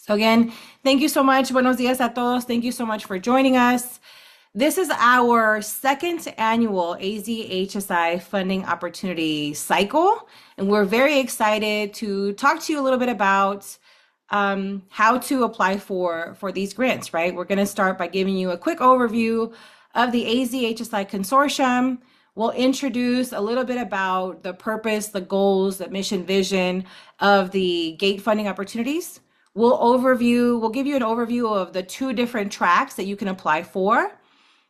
So again, thank you so much. Buenos días a todos. Thank you so much for joining us. This is our second annual AZ HSI funding opportunity cycle, and we're very excited to talk to you a little bit about how to apply for these grants, right? We're going to start by giving you a quick overview of the AZ HSI Consortium. We'll introduce a little bit about the purpose, the goals, the mission, vision of the GATE funding opportunities. We'll give you an overview of the two different tracks that you can apply for,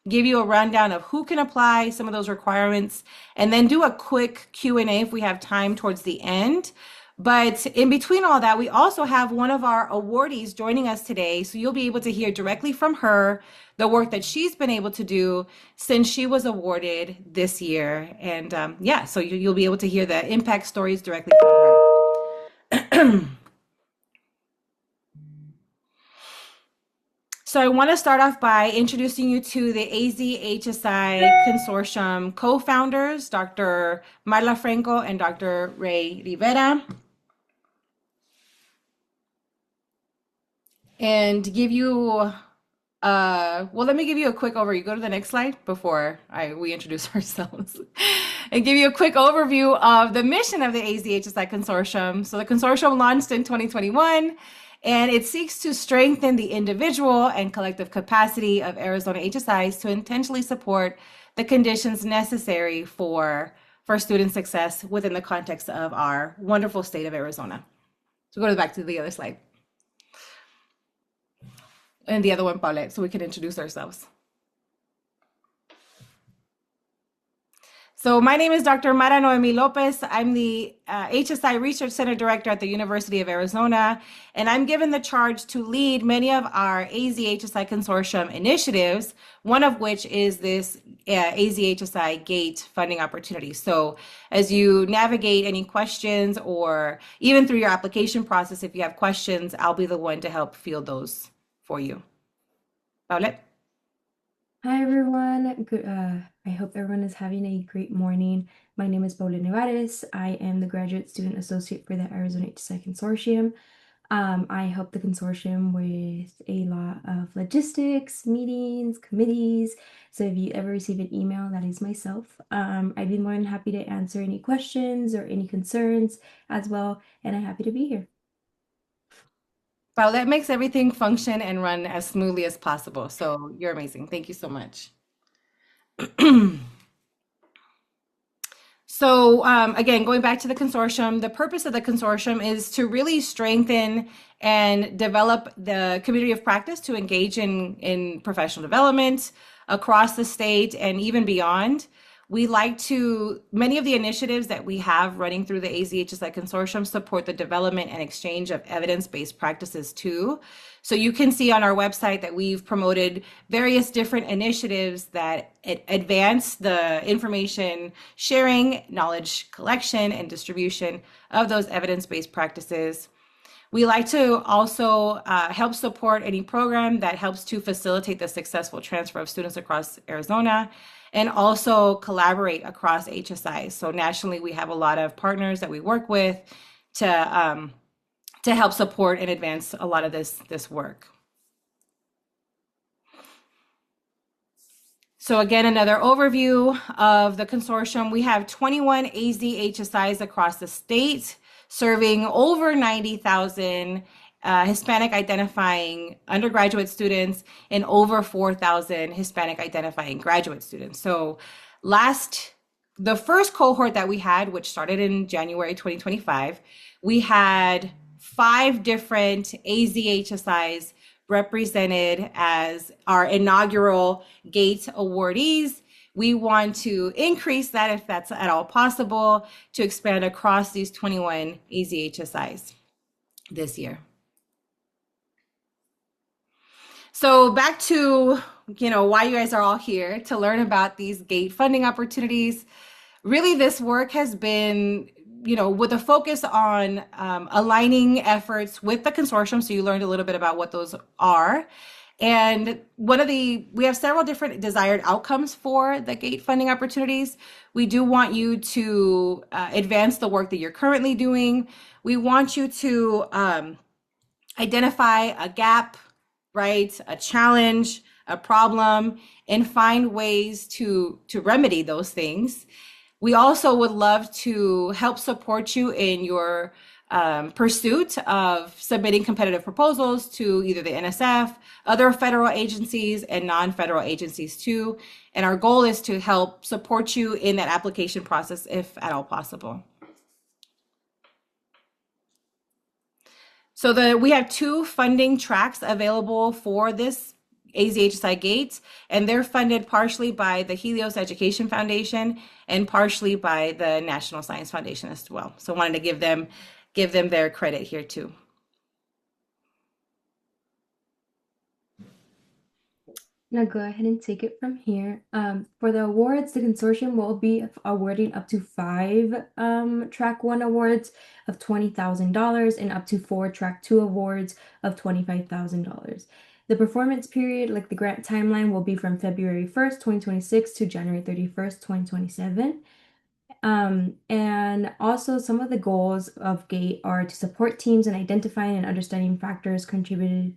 give you a rundown of who can apply, some of those requirements, and then do a quick Q&A if we have time towards the end. But in between all that, we also have one of our awardees joining us today. So you'll be able to hear directly from her the work that she's been able to do since she was awarded this year. And yeah, so you'll be able to hear the impact stories directly from her. So I want to start off by introducing you to the AZ HSI Consortium co-founders, Dr. Marla Franco and Dr. Ray Rivera. And to give you, let me give you a quick overview. Go to the next slide before we introduce ourselves and give you a quick overview of the mission of the AZ HSI Consortium. So the consortium launched in 2021. And it seeks to strengthen the individual and collective capacity of Arizona HSIs to intentionally support the conditions necessary for student success within the context of our wonderful state of Arizona. So go back to the other slide. And the other one, Paulette, so we can introduce ourselves. So my name is Dr. Mara Noemi Lopez. I'm the HSI Research Center Director at the University of Arizona, and I'm given the charge to lead many of our AZ HSI Consortium initiatives, one of which is this AZ HSI GATE funding opportunity. So as you navigate any questions or even through your application process, if you have questions, I'll be the one to help field those for you. Paulette? Hi everyone. Good. I hope everyone is having a great morning. My name is Paula Nevares. I am the Graduate Student Associate for the Arizona HSI Consortium. I help the consortium with a lot of logistics, meetings, committees. So if you ever receive an email, that is myself. I'd be more than happy to answer any questions or any concerns as well, and I'm happy to be here. Paulette makes everything function and run as smoothly as possible. So you're amazing. Thank you so much. So again, going back to the consortium, the purpose of the consortium is to really strengthen and develop the community of practice to engage in professional development across the state and even beyond. Many of the initiatives that we have running through the AZ HSI Consortium support the development and exchange of evidence-based practices too. So you can see on our website that we've promoted various different initiatives that advance the information sharing, knowledge collection, and distribution of those evidence-based practices. We like to also help support any program that helps to facilitate the successful transfer of students across Arizona, and also collaborate across HSIs. So nationally, we have a lot of partners that we work with to help support and advance a lot of this work. So again, another overview of the consortium. We have 21 AZ HSIs across the state, serving over 90,000 Hispanic identifying undergraduate students and over 4,000 Hispanic identifying graduate students. So the first cohort that we had, which started in January 2025, we had 5 different AZ HSIs represented as our inaugural GATE awardees. We want to increase that if that's at all possible to expand across these 21 AZ HSIs this year. So back to, why you guys are all here to learn about these GATE funding opportunities. Really, this work has been, with a focus on aligning efforts with the consortium. So you learned a little bit about what those are. And we have several different desired outcomes for the GATE funding opportunities. We do want you to advance the work that you're currently doing. We want you to identify a gap, right? A challenge, a problem, and find ways to remedy those things. We also would love to help support you in your pursuit of submitting competitive proposals to either the NSF, other federal agencies, and non-federal agencies too. And our goal is to help support you in that application process if at all possible. So we have two funding tracks available for this AZ HSI GATE, and they're funded partially by the Helios Education Foundation and partially by the National Science Foundation as well. So I wanted to give them their credit here too. Now go ahead and take it from here. For the awards, the consortium will be awarding up to five track one awards of $20,000 and up to four track two awards of $25,000. The performance period, like the grant timeline, will be from February 1st, 2026 to January 31st, 2027. And also some of the goals of GATE are to support teams in identifying and understanding factors contributing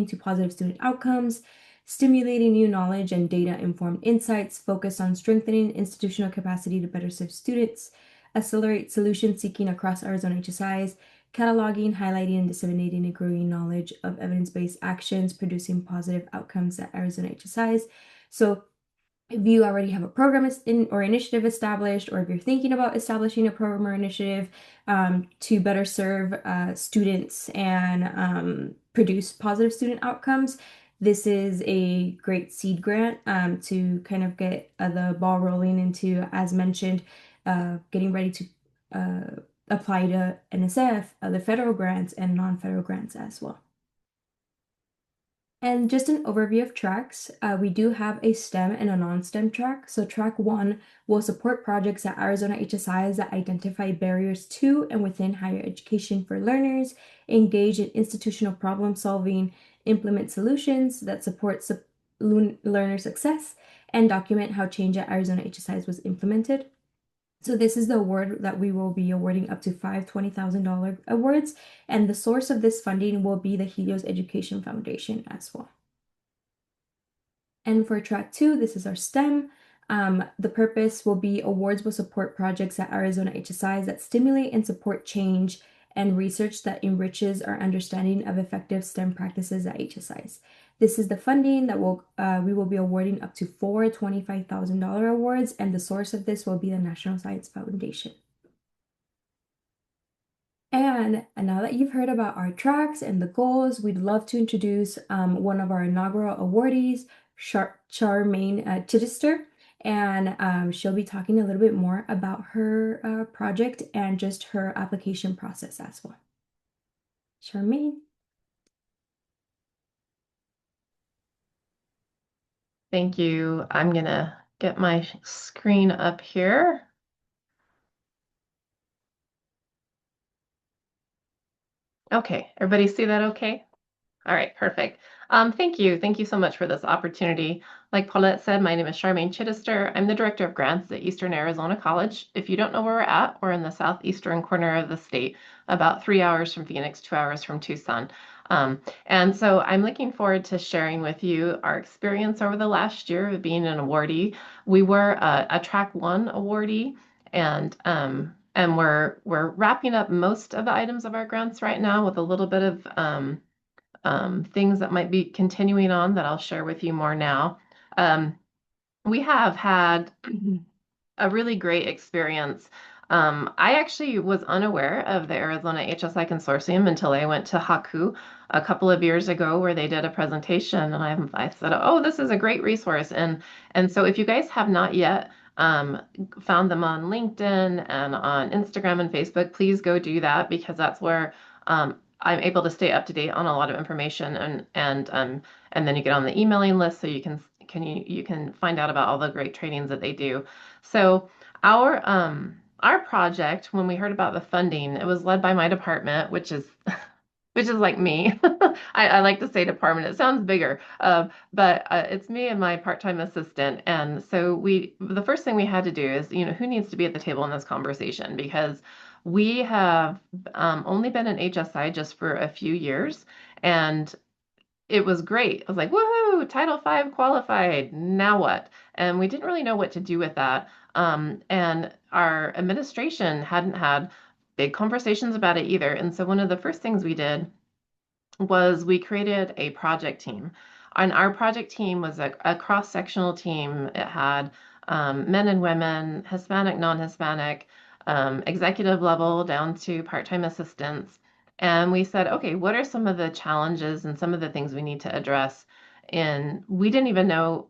to positive student outcomes, stimulating new knowledge and data-informed insights, focus on strengthening institutional capacity to better serve students, accelerate solution seeking across Arizona HSIs, cataloging, highlighting, and disseminating a growing knowledge of evidence-based actions producing positive outcomes at Arizona HSIs. So if you already have a program or initiative established, or if you're thinking about establishing a program or initiative to better serve students and produce positive student outcomes, this is a great seed grant to kind of get the ball rolling into, as mentioned, getting ready to apply to NSF, the federal grants, and non-federal grants as well. And just an overview of tracks, we do have a STEM and a non-STEM track. So track one will support projects at Arizona HSIs that identify barriers to and within higher education for learners, engage in institutional problem solving, implement solutions that support learner success, and document how change at Arizona HSIs was implemented. So this is the award that we will be awarding up to five $20,000 awards, and the source of this funding will be the Helios Education Foundation as well. And for track two, this is our STEM. The purpose will be awards will support projects at Arizona HSIs that stimulate and support change and research that enriches our understanding of effective STEM practices at HSIs. This is the funding that we will be awarding up to four $25,000 awards, and the source of this will be the National Science Foundation. And now that you've heard about our tracks and the goals, we'd love to introduce one of our inaugural awardees, Charmaine Chittister, and she'll be talking a little bit more about her project and just her application process as well. Charmaine. Thank you. I'm going to get my screen up here. Okay, everybody see that okay? All right, perfect. Thank you. Thank you so much for this opportunity. Like Paulette said, my name is Charmaine Chittister. I'm the Director of Grants at Eastern Arizona College. If you don't know where we're at, we're in the southeastern corner of the state, about 3 hours from Phoenix, 2 hours from Tucson. And so I'm looking forward to sharing with you our experience over the last year of being an awardee. We were a Track 1 awardee, and we're wrapping up most of the items of our grants right now with a little bit of things that might be continuing on that I'll share with you more now. We have had a really great experience. I actually was unaware of the Arizona HSI Consortium until I went to Haku a couple of years ago, where they did a presentation, and I said, "Oh, this is a great resource." And so if you guys have not yet found them on LinkedIn and on Instagram and Facebook, please go do that, because that's where I'm able to stay up to date on a lot of information, and then you get on the emailing list so you can find out about all the great trainings that they do. So our project, when we heard about the funding, it was led by my department, which is like me. I like to say department. It sounds bigger, but it's me and my part-time assistant. And so the first thing we had to do is, who needs to be at the table in this conversation? Because We have only been an HSI just for a few years, and it was great. I was like, woohoo, Title V qualified. Now what? And we didn't really know what to do with that. And our administration hadn't had big conversations about it either. And so one of the first things we did was we created a project team. And our project team was a cross-sectional team. It had men and women, Hispanic, non-Hispanic, executive level down to part-time assistants. And we said, okay, what are some of the challenges and some of the things we need to address? And we didn't even know,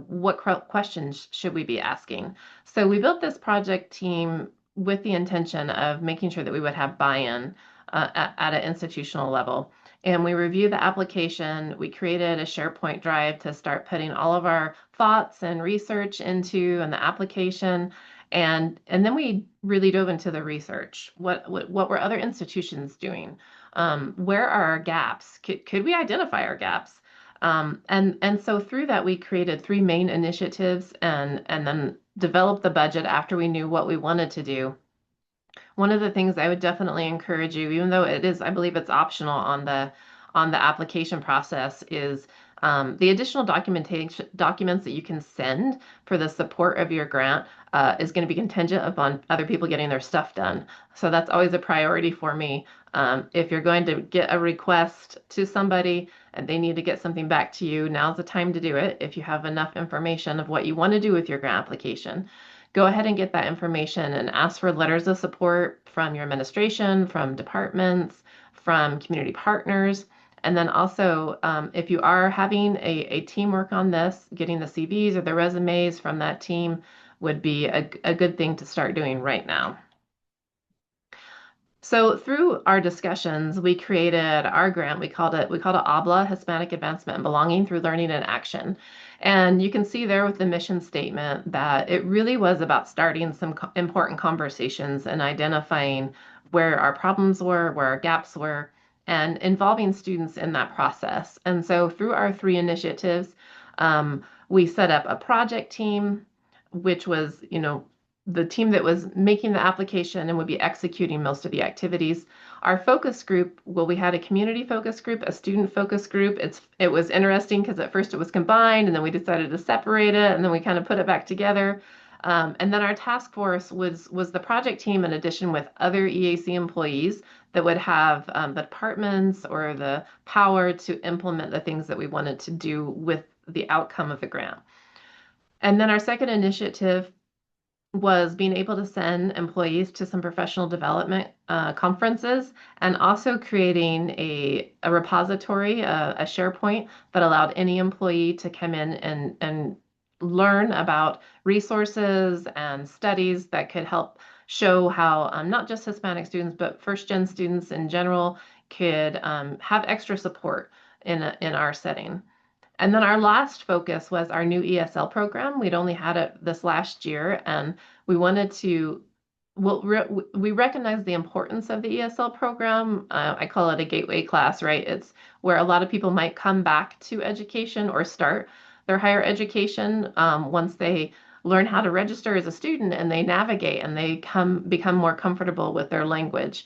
what questions should we be asking. So we built this project team with the intention of making sure that we would have buy-in at an institutional level. And we reviewed the application. We created a SharePoint drive to start putting all of our thoughts and research into and the application. And then we really dove into the research. What were other institutions doing? Where are our gaps? Could we identify our gaps? And so through that, we created three main initiatives and then developed the budget after we knew what we wanted to do. One of the things I would definitely encourage you, even though it is, I believe it's optional on the application process, is the additional documentation documents that you can send for the support of your grant is going to be contingent upon other people getting their stuff done. So that's always a priority for me. If you're going to get a request to somebody and they need to get something back to you, now's the time to do it. If you have enough information of what you want to do with your grant application, go ahead and get that information and ask for letters of support from your administration, from departments, from community partners. And then also, if you are having a team work on this, getting the CVs or the resumes from that team would be a good thing to start doing right now. So through our discussions, we created our grant. We called it ABLA, Hispanic Advancement and Belonging Through Learning and Action. And you can see there with the mission statement that it really was about starting some important conversations and identifying where our problems were, where our gaps were, and involving students in that process. And so through our three initiatives, we set up a project team, which was, the team that was making the application and would be executing most of the activities. Our focus group, well, we had a community focus group, a student focus group. It was interesting because at first it was combined and then we decided to separate it and then we kind of put it back together. And then our task force was the project team in addition with other EAC employees that would have the departments or the power to implement the things that we wanted to do with the outcome of the grant. And then our second initiative was being able to send employees to some professional development conferences and also creating a repository, a SharePoint that allowed any employee to come in and learn about resources and studies that could help show how not just Hispanic students, but first-gen students in general could have extra support in our setting. And then our last focus was our new ESL program. We'd only had it this last year, and we wanted to, well, we recognize the importance of the ESL program. I call it a gateway class, right? It's where a lot of people might come back to education or start their higher education once they learn how to register as a student and they navigate and they become more comfortable with their language,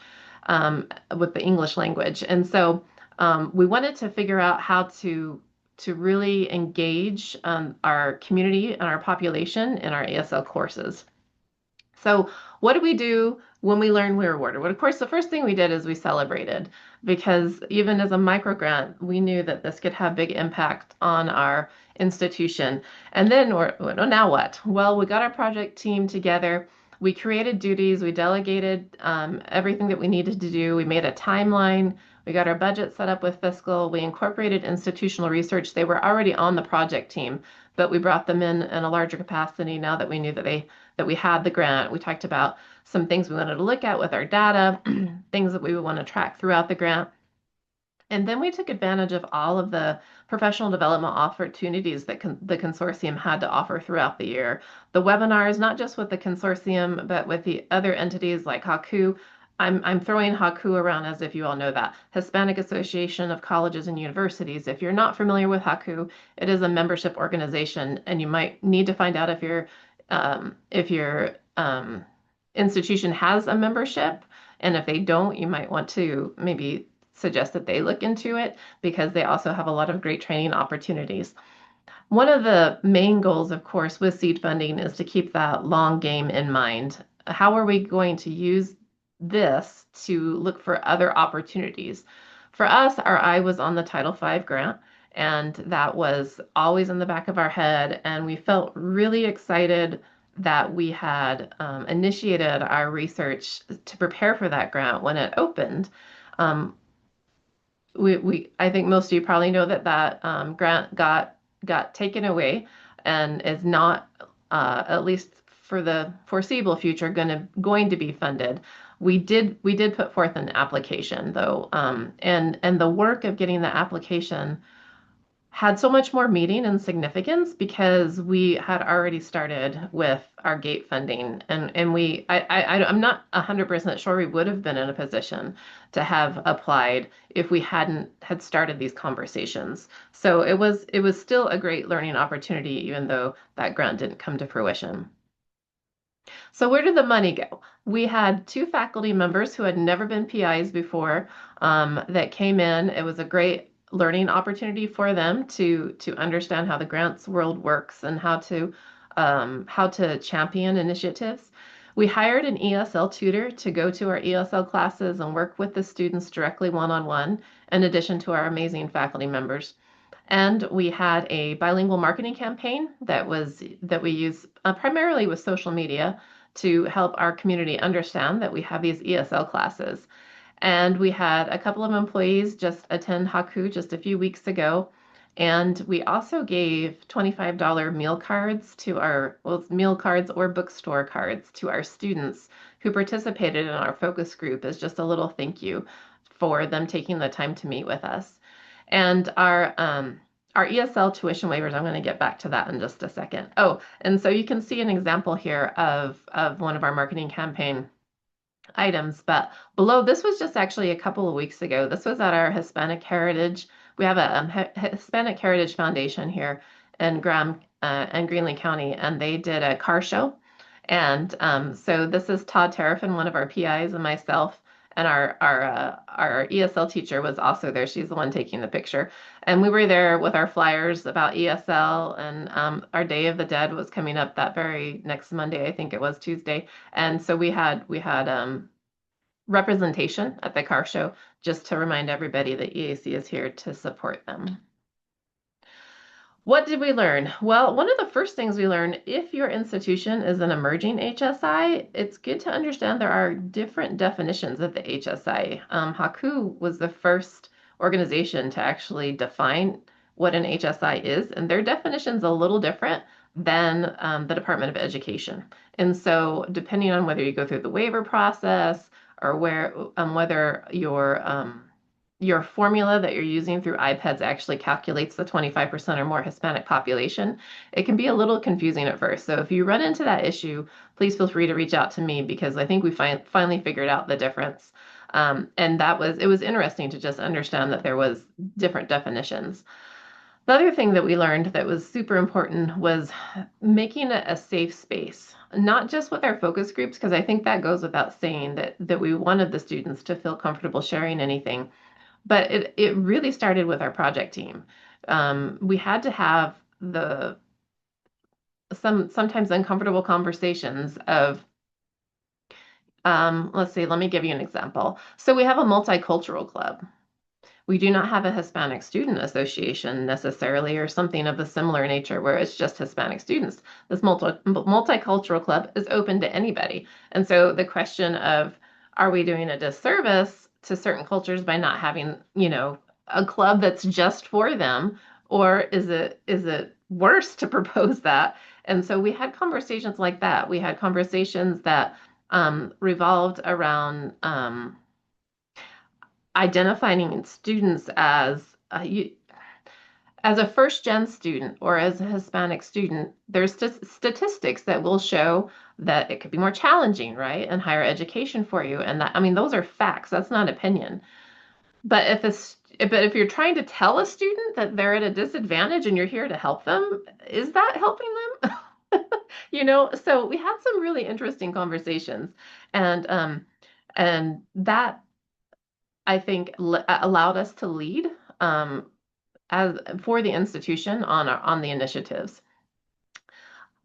with the English language. And so we wanted to figure out how to really engage our community and our population in our ESL courses. So what did we do when we learned we were awarded? Well, of course, the first thing we did is we celebrated because even as a micro grant, we knew that this could have big impact on our institution. And then now what? Well, we got our project team together. We created duties. We delegated everything that we needed to do. We made a timeline. We got our budget set up with fiscal. We incorporated institutional research. They were already on the project team, but we brought them in a larger capacity now that we knew that we had the grant. We talked about some things we wanted to look at with our data, things that we would want to track throughout the grant. And then we took advantage of all of the professional development opportunities that the consortium had to offer throughout the year. The webinars, not just with the consortium, but with the other entities like HAKU. I'm throwing HAKU around as if you all know that. Hispanic Association of Colleges and Universities. If you're not familiar with HAKU, it is a membership organization, and you might need to find out if you're institution has a membership, and if they don't, you might want to maybe suggest that they look into it because they also have a lot of great training opportunities. One of the main goals, of course, with seed funding is to keep that long game in mind. How are we going to use this to look for other opportunities? For us, our eye was on the Title V grant, and that was always in the back of our head. And we felt really excited that we had initiated our research to prepare for that grant when it opened. Um, I think most of you probably know that grant got taken away and is not, at least for the foreseeable future, going to be funded. We did put forth an application though, and the work of getting the application had so much more meaning and significance because we had already started with our gate funding, and I'm not 100% sure we would have been in a position to have applied if we hadn't had started these conversations. So it was still a great learning opportunity, even though that grant didn't come to fruition. So where did the money go? We had two faculty members who had never been PIs before, that came in. It was a great learning opportunity for them to understand how the grants world works and how to champion initiatives. We hired an ESL tutor to go to our ESL classes and work with the students directly one-on-one, in addition to our amazing faculty members. And we had a bilingual marketing campaign that we use primarily with social media to help our community understand that we have these ESL classes. And we had a couple of employees just attend Haku just a few weeks ago. And we also gave $25 meal cards meal cards or bookstore cards to our students who participated in our focus group as just a little thank you for them taking the time to meet with us. And our ESL tuition waivers, I'm going to get back to that in just a second. Oh, and so you can see an example here of one of our marketing campaign items, but below, this was just actually a couple of weeks ago. This was at our Hispanic Heritage. We have a Hispanic Heritage Foundation here in Graham and Greenlee County, and they did a car show. And so this is Todd Terrafin, one of our PIs, and myself, and our ESL teacher was also there. She's the one taking the picture. And we were there with our flyers about ESL, and our Day of the Dead was coming up that very next Monday, I think it was Tuesday. And so we had representation at the car show just to remind everybody that EAC is here to support them. What did we learn? Well, one of the first things we learned, if your institution is an emerging HSI, it's good to understand there are different definitions of the HSI. Haku was the first organization to actually define what an HSI is, and their definition's a little different than the Department of Education. And so depending on whether you go through the waiver process or whether your formula that you're using through iPads actually calculates the 25% or more Hispanic population, it can be a little confusing at first. So if you run into that issue, please feel free to reach out to me because I think we finally figured out the difference. And it was interesting to just understand that there was different definitions. The other thing that we learned that was super important was making it a safe space, not just with our focus groups, because I think that goes without saying that we wanted the students to feel comfortable sharing anything. But it really started with our project team. We had to have sometimes uncomfortable conversations of, let's see, let me give you an example. So we have a multicultural club. We do not have a Hispanic Student Association necessarily, or something of a similar nature where it's just Hispanic students. This multicultural club is open to anybody. And so the question of, are we doing a disservice to certain cultures by not having, a club that's just for them, or is it worse to propose that? And so we had conversations like that. We had conversations that revolved around identifying students as a first-gen student or as a Hispanic student. There's statistics that will show that it could be more challenging, right, in higher education for you. And that, I mean, those are facts. That's not opinion. But if you're trying to tell a student that they're at a disadvantage and you're here to help them, is that helping them? So we had some really interesting conversations, and that I think allowed us to lead as for the institution on the initiatives.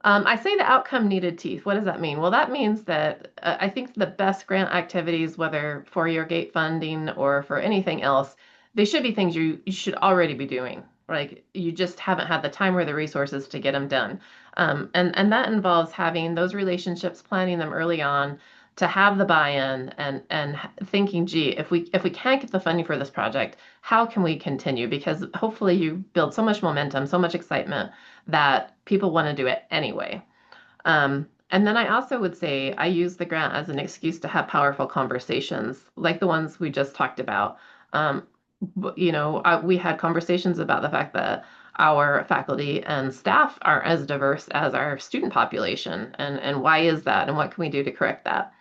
I say the outcome needed teeth. What does that mean? Well, that means that I think the best grant activities, whether for your GATE funding or for anything else, they should be things you should already be doing. Like you just haven't had the time or the resources to get them done. And that involves having those relationships, planning them early on, to have the buy-in and thinking, gee, if we can't get the funding for this project, how can we continue? Because hopefully you build so much momentum, so much excitement that people want to do it anyway. And then I also would say I use the grant as an excuse to have powerful conversations like the ones we just talked about. Um, we had conversations about the fact that our faculty and staff aren't as diverse as our student population, and why is that, and what can we do to correct that?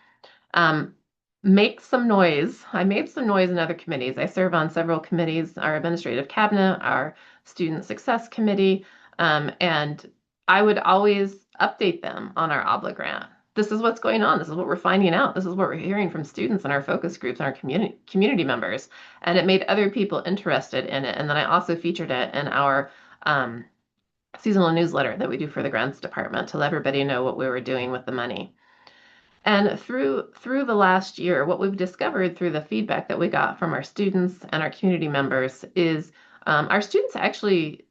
Um, make some noise. I made some noise in other committees. I serve on several committees, our administrative cabinet, our student success committee, and I would always update them on our OBLA grant. This is what's going on. This is what we're finding out. This is what we're hearing from students and our focus groups and our community members. And it made other people interested in it. And then I also featured it in our um, seasonal newsletter that we do for the grants department to let everybody know what we were doing with the money. And through the last year, what we've discovered through the feedback that we got from our students and our community members is our students actually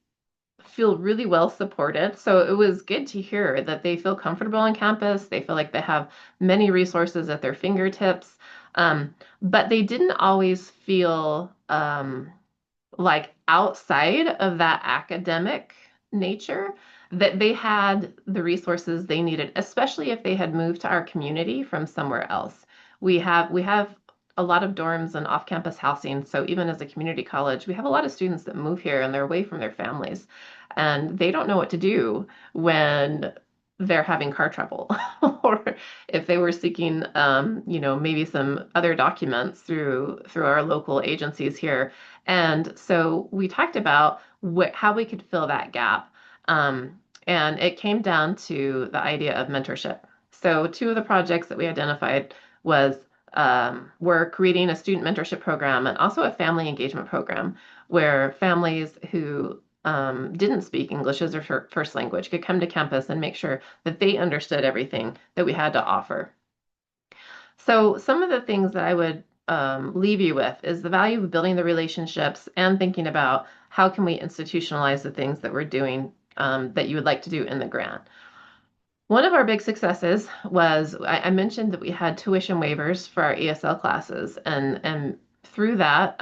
feel really well supported. So it was good to hear that they feel comfortable on campus. They feel like they have many resources at their fingertips, but they didn't always feel like outside of that academic nature, that they had the resources they needed, especially if they had moved to our community from somewhere else. We have a lot of dorms and off-campus housing, so even as a community college, we have a lot of students that move here and they're away from their families, and they don't know what to do when they're having car trouble or if they were seeking maybe some other documents through our local agencies here. And so we talked about how we could fill that gap. And it came down to the idea of mentorship. So two of the projects that we identified were creating a student mentorship program and also a family engagement program where families who didn't speak English as their first language could come to campus and make sure that they understood everything that we had to offer. So some of the things that I would leave you with is the value of building the relationships and thinking about how can we institutionalize the things that we're doing that you would like to do in the grant. One of our big successes was I mentioned that we had tuition waivers for our ESL classes, and through that,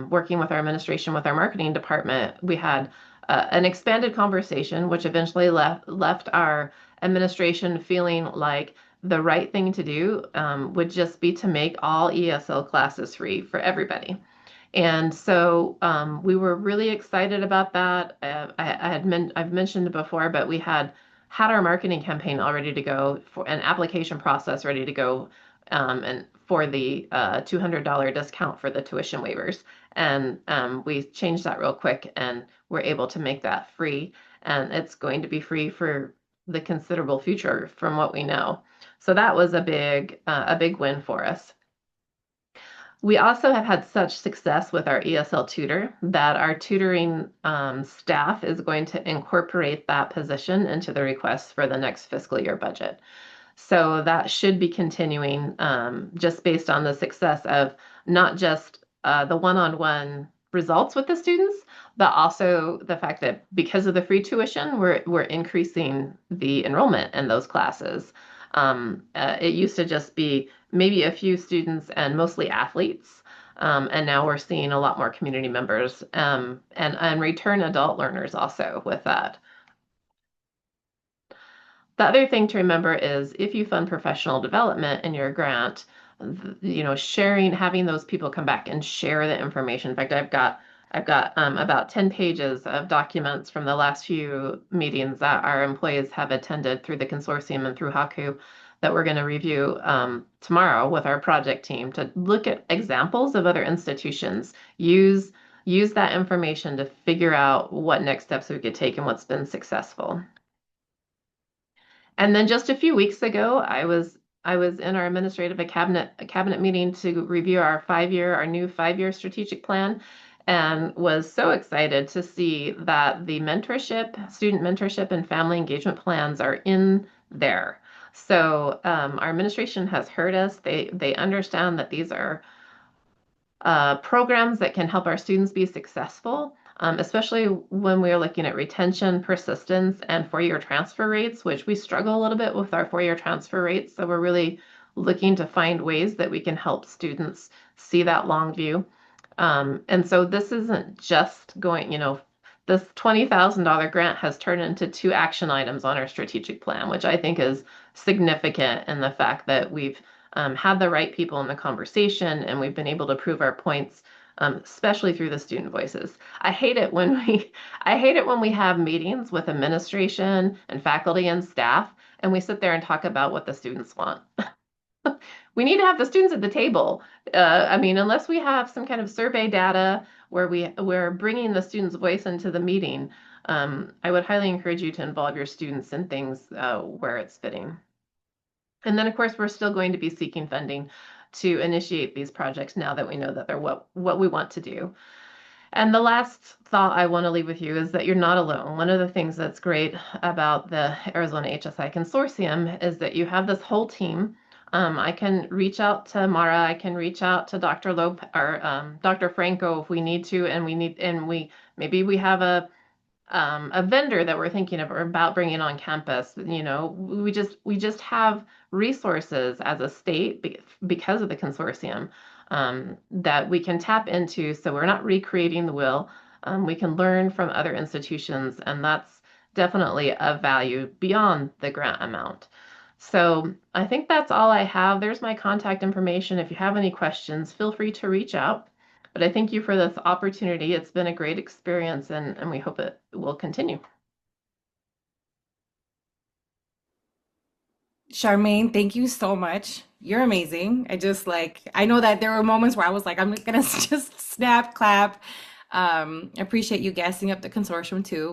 working with our administration, with our marketing department, we had an expanded conversation, which eventually left our administration feeling like the right thing to do would just be to make all ESL classes free for everybody. And so we were really excited about that. I've mentioned it before, but we had our marketing campaign all ready to go, for an application process ready to go, and for the $200 discount for the tuition waivers. And we changed that real quick and we're able to make that free. And it's going to be free for the considerable future from what we know. So that was a big win for us. We also have had such success with our ESL tutor that our tutoring staff is going to incorporate that position into the request for the next fiscal year budget. So that should be continuing just based on the success of not just the one-on-one results with the students, but also the fact that because of the free tuition, we're increasing the enrollment in those classes. It used to just be maybe a few students and mostly athletes. And now we're seeing a lot more community members and return adult learners also with that. The other thing to remember is if you fund professional development in your grant, sharing, having those people come back and share the information. In fact, I've got about 10 pages of documents from the last few meetings that our employees have attended through the consortium and through HAKU that we're going to review tomorrow with our project team to look at examples of other institutions. Use that information to figure out what next steps we could take and what's been successful. And then just a few weeks ago, I was in our administrative a cabinet meeting to review our new 5-year strategic plan, and was so excited to see that the student mentorship and family engagement plans are in there. So our administration has heard us. They understand that these are programs that can help our students be successful, especially when we're looking at retention, persistence, and four-year transfer rates, which we struggle a little bit with our four-year transfer rates. So we're really looking to find ways that we can help students see that long view. And so this isn't just going, this $20,000 grant has turned into 2 action items on our strategic plan, which I think is significant in the fact that we've had the right people in the conversation, and we've been able to prove our points, especially through the student voices. I hate it when we have meetings with administration and faculty and staff, and we sit there and talk about what the students want. We need to have the students at the table. I mean, unless we have some kind of survey data where we're bringing the student's voice into the meeting, I would highly encourage you to involve your students in things where it's fitting. And then, of course, we're still going to be seeking funding to initiate these projects now that we know that they're what we want to do. And the last thought I want to leave with you is that you're not alone. One of the things that's great about the Arizona HSI Consortium is that you have this whole team. I can reach out to Mara. I can reach out to Dr. Dr. Franco if we need to, maybe we have a vendor that we're thinking of or about bringing on campus. We just have resources as a state because of the consortium that we can tap into, so we're not recreating the wheel. We can learn from other institutions, and that's definitely of value beyond the grant amount. So I think that's all I have. There's my contact information. If you have any questions, feel free to reach out. But I thank you for this opportunity. It's been a great experience, and we hope it will continue. Charmaine, thank you so much. You're amazing. I know that there were moments where I was like, I'm gonna just snap, clap. Appreciate you gassing up the consortium too.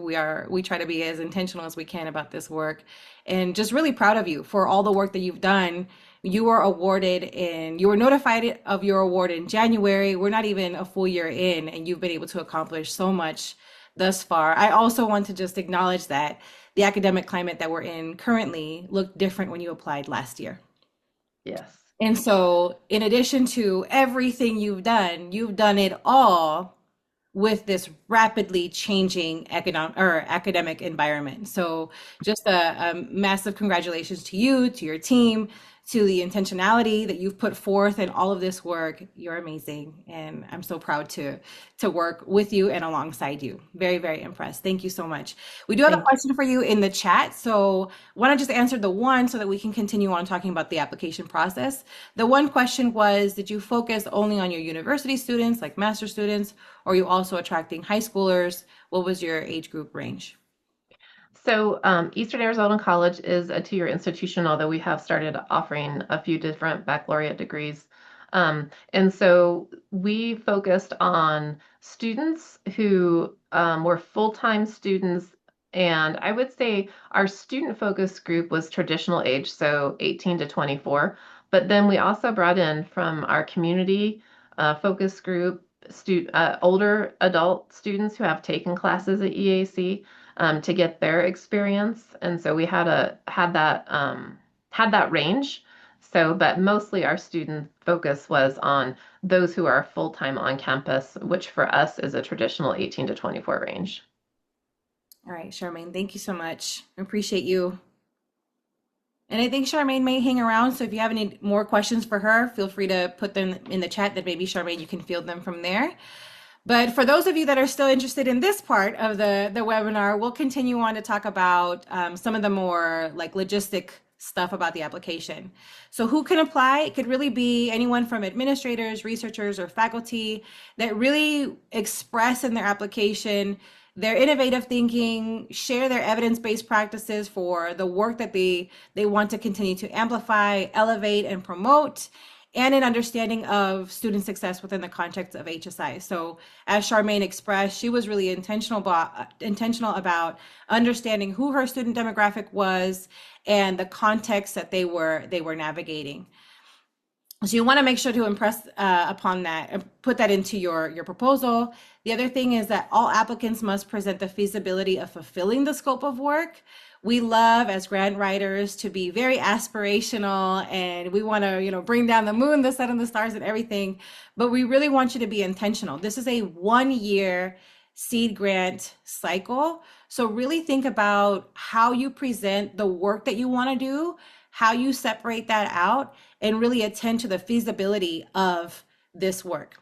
We try to be as intentional as we can about this work, and just really proud of you for all the work that you've done. You were notified of your award in January. We're not even a full year in, and you've been able to accomplish so much thus far. I also want to just acknowledge that the academic climate that we're in currently looked different when you applied last year. Yes. And so, in addition to everything you've done it all with this rapidly changing academic environment. So just a massive congratulations to you, to your team, to the intentionality that you've put forth in all of this work. You're amazing. And I'm so proud to work with you and alongside you. Very, very impressed. Thank you so much. We do have a Thank you. question for you in the chat. So why don't I just answer the one so that we can continue on talking about the application process. The one question was, did you focus only on your university students, like master students, or are you also attracting high schoolers? What was your age group range? So Eastern Arizona College is a 2-year institution, although we have started offering a few different baccalaureate degrees. And so we focused on students who were full-time students, and I would say our student focus group was traditional age, so 18 to 24. But then we also brought in from our community focus group older adult students who have taken classes at EAC to get their experience, and so we had that range. So, but mostly our student focus was on those who are full-time on campus, which for us is a traditional 18 to 24 range. All right, Charmaine, thank you so much. I appreciate you. And I think Charmaine may hang around, so if you have any more questions for her, feel free to put them in the chat, that maybe Charmaine, you can field them from there. But for those of you that are still interested in this part of the webinar, we'll continue on to talk about some of the more like logistic stuff about the application. So who can apply? It could really be anyone from administrators, researchers, or faculty that really express in their application their innovative thinking, share their evidence-based practices for the work that they want to continue to amplify, elevate, and promote, and an understanding of student success within the context of HSI. So as Charmaine expressed, she was really intentional about understanding who her student demographic was and the context that they were navigating. So you want to make sure to impress upon that and put that into your proposal. The other thing is that all applicants must present the feasibility of fulfilling the scope of work. We love as grant writers to be very aspirational, and we want to, bring down the moon, the sun, and the stars and everything, but we really want you to be intentional. This is a 1-year seed grant cycle. So really think about how you present the work that you want to do, how you separate that out, and really attend to the feasibility of this work.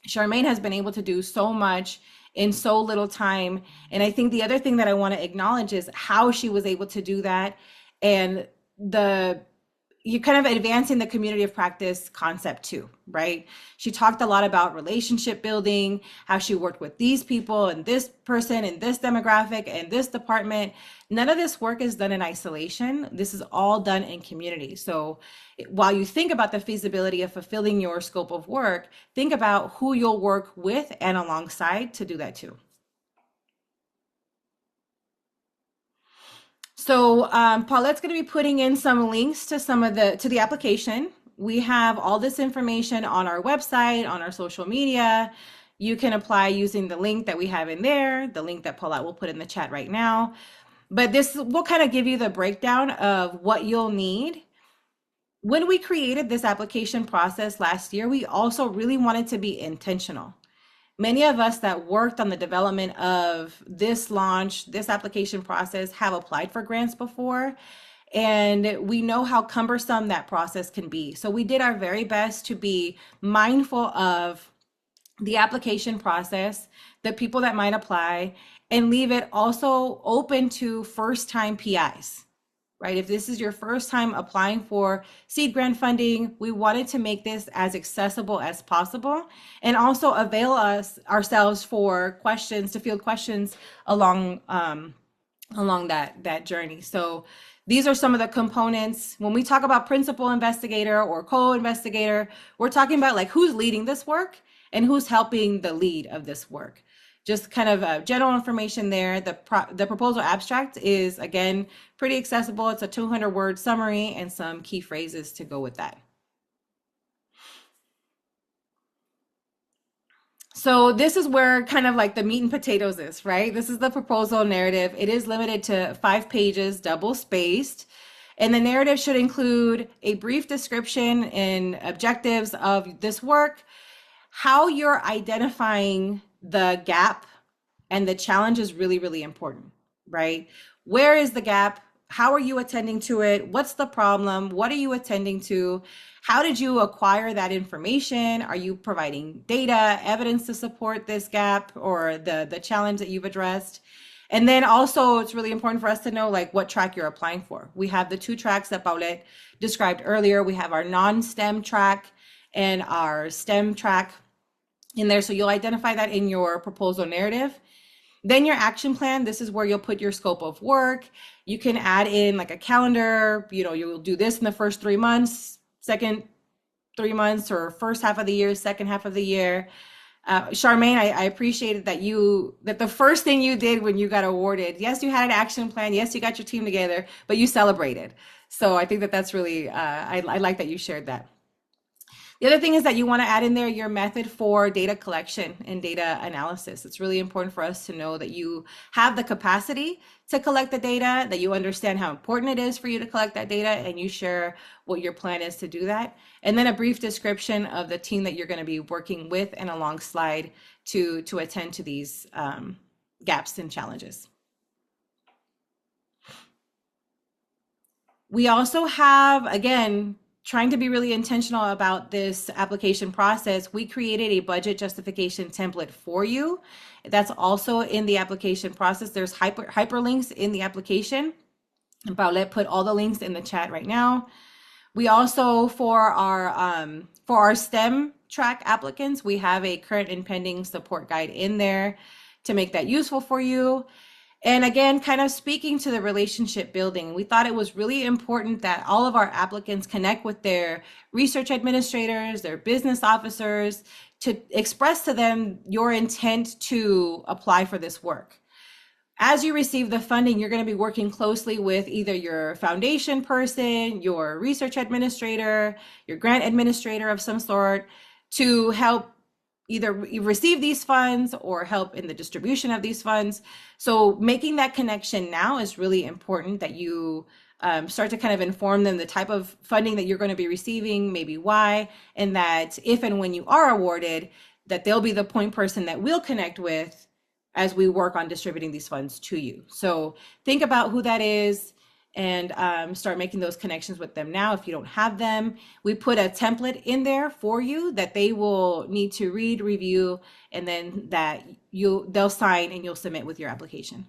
Charmaine has been able to do so much in so little time. And I think the other thing that I want to acknowledge is how she was able to do that, and you kind of advancing the community of practice concept too, right? She talked a lot about relationship building, how she worked with these people and this person and this demographic and this department. None of this work is done in isolation. This is all done in community. So while you think about the feasibility of fulfilling your scope of work, think about who you'll work with and alongside to do that too. So Paulette's going to be putting in some links to the application. We have all this information on our website, on our social media. You can apply using the link that we have in there, the link that Paulette will put in the chat right now. But this will kind of give you the breakdown of what you'll need. When we created this application process last year, we also really wanted to be intentional. Many of us that worked on the development of this launch, this application process, have applied for grants before, and we know how cumbersome that process can be. So we did our very best to be mindful of the application process, the people that might apply, and leave it also open to first-time PIs. Right? If this is your first time applying for seed grant funding, we wanted to make this as accessible as possible, and also avail ourselves for questions, to field questions along that journey. So these are some of the components. When we talk about principal investigator or co-investigator, we're talking about like who's leading this work and who's helping the lead of this work. Just kind of general information there. The proposal abstract is, again, pretty accessible. It's a 200-word summary and some key phrases to go with that. So this is where kind of like the meat and potatoes is, right? This is the proposal narrative. It is limited to 5 pages, double spaced. And the narrative should include a brief description and objectives of this work, how you're identifying the gap and the challenge is really, really important, right? Where is the gap? How are you attending to it? What's the problem? What are you attending to? How did you acquire that information? Are you providing data, evidence to support this gap or the challenge that you've addressed? And then also it's really important for us to know like what track you're applying for. We have the 2 tracks that Paulette described earlier. We have our non-STEM track and our STEM track in there. So you'll identify that in your proposal narrative. Then your action plan, this is where you'll put your scope of work. You can add in like a calendar, you'll do this in the first 3 months, second 3 months, or first half of the year, second half of the year. Charmaine, I appreciated that the first thing you did when you got awarded, yes, you had an action plan, yes, you got your team together, but you celebrated. So I think that's really, I like that you shared that. The other thing is that you want to add in there your method for data collection and data analysis. It's really important for us to know that you have the capacity to collect the data, that you understand how important it is for you to collect that data, and you share what your plan is to do that. And then a brief description of the team that you're going to be working with and alongside to attend to these gaps and challenges. We also have, again, trying to be really intentional about this application process, we created a budget justification template for you. That's also in the application process. There's hyperlinks in the application. And Paulette put all the links in the chat right now. We also, for our STEM track applicants, we have a current and pending support guide in there to make that useful for you. And again, kind of speaking to the relationship building, we thought it was really important that all of our applicants connect with their research administrators, their business officers, to express to them your intent to apply for this work. As you receive the funding, you're going to be working closely with either your foundation person, your research administrator, your grant administrator of some sort to help either receive these funds or help in the distribution of these funds. So making that connection now is really important, that you start to kind of inform them the type of funding that you're going to be receiving, maybe why, and that if and when you are awarded, that they'll be the point person that we'll connect with as we work on distributing these funds to you. So think about who that is and start making those connections with them now if you don't have them. We put a template in there for you that they will need to read, review, and then that they'll sign and you'll submit with your application.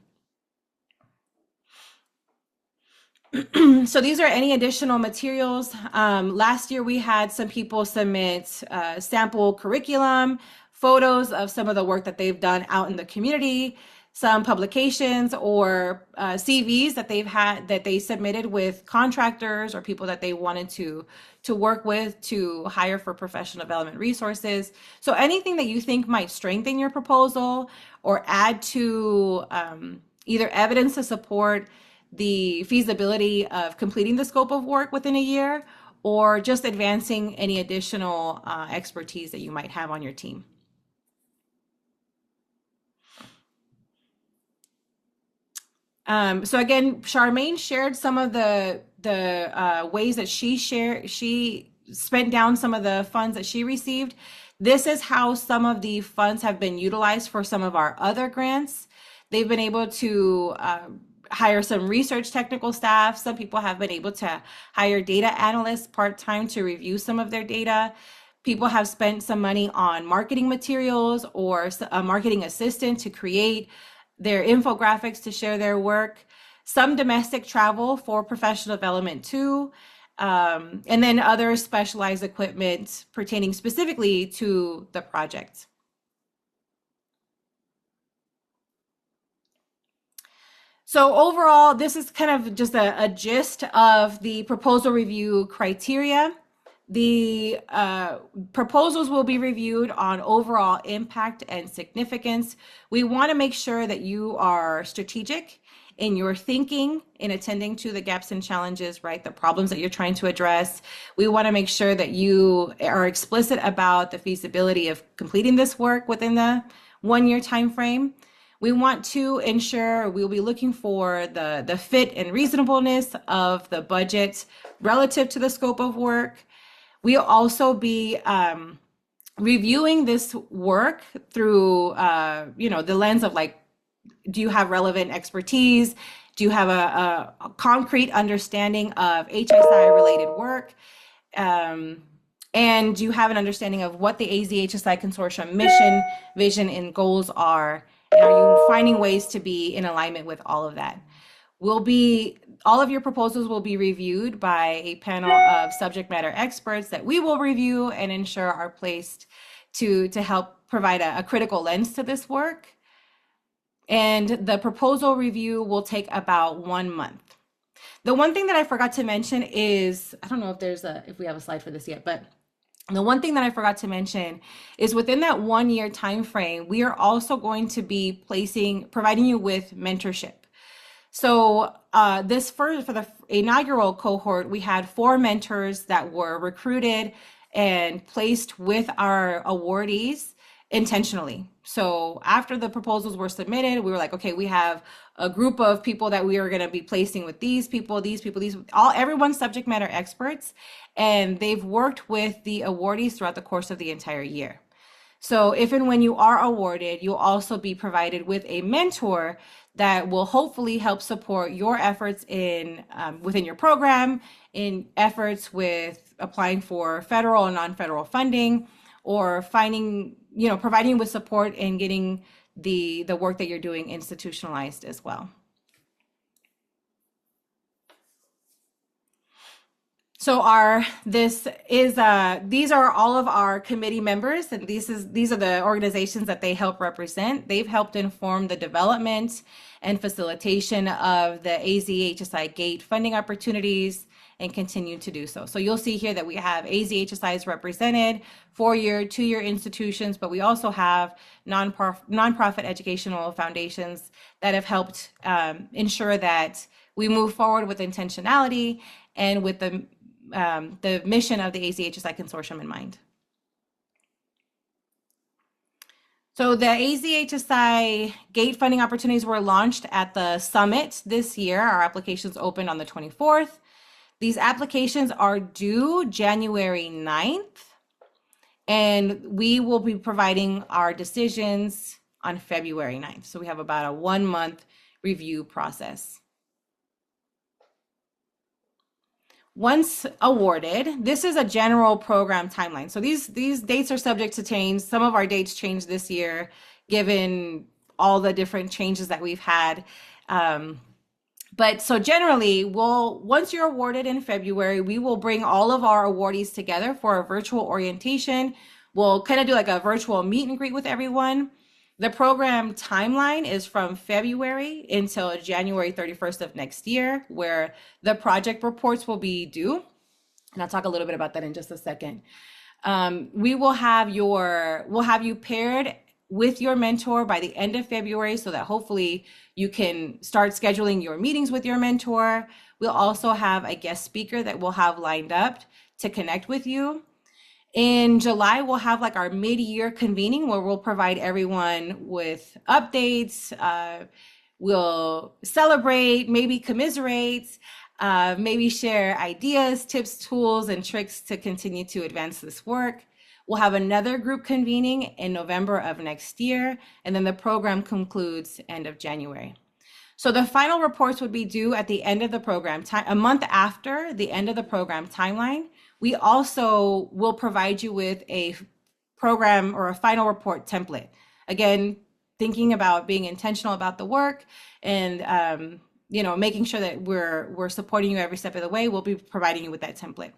So these are any additional materials. Last year we had some people submit sample curriculum, photos of some of the work that they've done out in the community, some publications or CVs that they submitted with contractors or people that they wanted to work with to hire for professional development resources. So anything that you think might strengthen your proposal or add to either evidence to support the feasibility of completing the scope of work within a year, or just advancing any additional expertise that you might have on your team. So again, Charmaine shared some of the ways that she spent down some of the funds that she received. This is how some of the funds have been utilized for some of our other grants. They've been able to hire some research technical staff. Some people have been able to hire data analysts part-time to review some of their data. People have spent some money on marketing materials or a marketing assistant to create their infographics to share their work, some domestic travel for professional development too, and then other specialized equipment pertaining specifically to the project. So overall, this is kind of just a gist of the proposal review criteria. The proposals will be reviewed on overall impact and significance. We want to make sure that you are strategic in your thinking in attending to the gaps and challenges, right? The problems that you're trying to address. We want to make sure that you are explicit about the feasibility of completing this work within the 1-year time frame. We want to ensure we'll be looking for the fit and reasonableness of the budget relative to the scope of work. We'll also be reviewing this work through, the lens of like, do you have relevant expertise? Do you have a concrete understanding of HSI related work? And do you have an understanding of what the AZ HSI Consortium mission, vision, and goals are? And are you finding ways to be in alignment with all of that? All of your proposals will be reviewed by a panel of subject matter experts that we will review and ensure are placed to help provide a critical lens to this work. And the proposal review will take about 1 month. The one thing that I forgot to mention is, I don't know if we have a slide for this yet, but the one thing that I forgot to mention is within that 1-year time frame, we are also going to be providing you with mentorship. So for the inaugural cohort, we had 4 mentors that were recruited and placed with our awardees intentionally. So after the proposals were submitted, we were like, okay, we have a group of people that we are going to be placing with these people, everyone's subject matter experts, and they've worked with the awardees throughout the course of the entire year. So if and when you are awarded, you'll also be provided with a mentor that will hopefully help support your efforts within your program, in efforts with applying for federal and non-federal funding, or providing you with support in getting the work that you're doing institutionalized as well. So these are all of our committee members, and these are the organizations that they help represent. They've helped inform the development and facilitation of the AZ HSI GATE funding opportunities and continue to do so. So you'll see here that we have AZ HSIs represented, 4-year, 2-year institutions, but we also have nonprofit educational foundations that have helped ensure that we move forward with intentionality and with the mission of the AZ HSI Consortium in mind. So the AZ HSI GATE funding opportunities were launched at the summit this year. Our applications opened on the 24th. These applications are due January 9th, and we will be providing our decisions on February 9th. So we have about a 1-month review process. Once awarded, this is a general program timeline. So these dates are subject to change. Some of our dates changed this year, given all the different changes that we've had. But so generally, once you're awarded in February, we will bring all of our awardees together for a virtual orientation. We'll kind of do like a virtual meet and greet with everyone. The program timeline is from February until January 31st of next year, where the project reports will be due. And I'll talk a little bit about that in just a second. We'll have you paired with your mentor by the end of February so that hopefully you can start scheduling your meetings with your mentor. We'll also have a guest speaker that we'll have lined up to connect with you. In July, we'll have like our mid-year convening where we'll provide everyone with updates. We'll celebrate, maybe commiserate, maybe share ideas, tips, tools, and tricks to continue to advance this work. We'll have another group convening in November of next year, and then the program concludes end of January. So the final reports would be due at the end of the program, a month after the end of the program timeline. We also will provide you with a program or a final report template. Again, thinking about being intentional about the work and making sure that we're supporting you every step of the way. We'll be providing you with that template.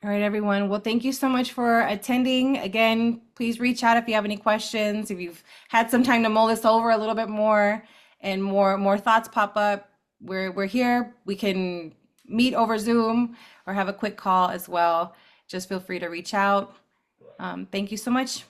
All right, everyone. Well, thank you so much for attending. Again, please reach out if you have any questions, if you've had some time to mull this over a little bit more and more thoughts pop up. We're here. We can meet over Zoom or have a quick call as well. Just feel free to reach out. Thank you so much.